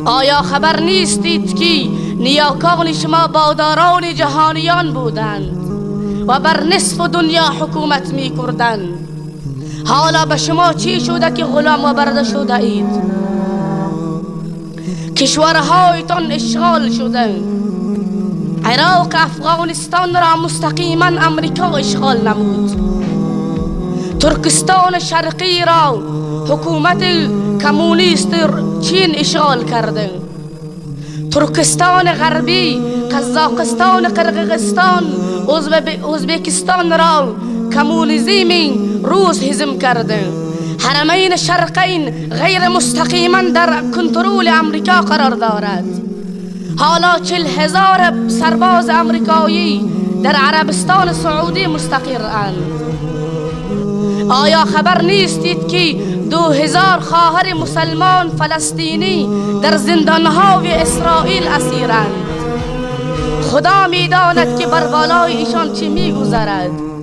آیا خبر نیستید که نیاکان شما باداران جهانیان بودند و بر نصف دنیا حکومت می کردند؟ حالا به شما چی شده که غلام و برده شده اید؟ کشورهایتان اشغال شده. عراق افغانستان را مستقیما امریکا اشغال نمود. ترکستان شرقی را حکومت کمونیست چین اشغال کرده. ترکستان غربی، قزاقستان، قرقیزستان، ازبکستان را کمونیسم روس هضم کرده. حرمین شرقین غیر مستقیما در کنترل امریکا قرار دارد. حالا 40,000 سرباز امریکایی در عربستان سعودی مستقرند. آیا خبر نیستید که 2000 خواهر مسلمان فلسطینی در زندانهای اسرائیل اسیرند؟ خدا میداند که بر بالای ایشان چی میگذرد.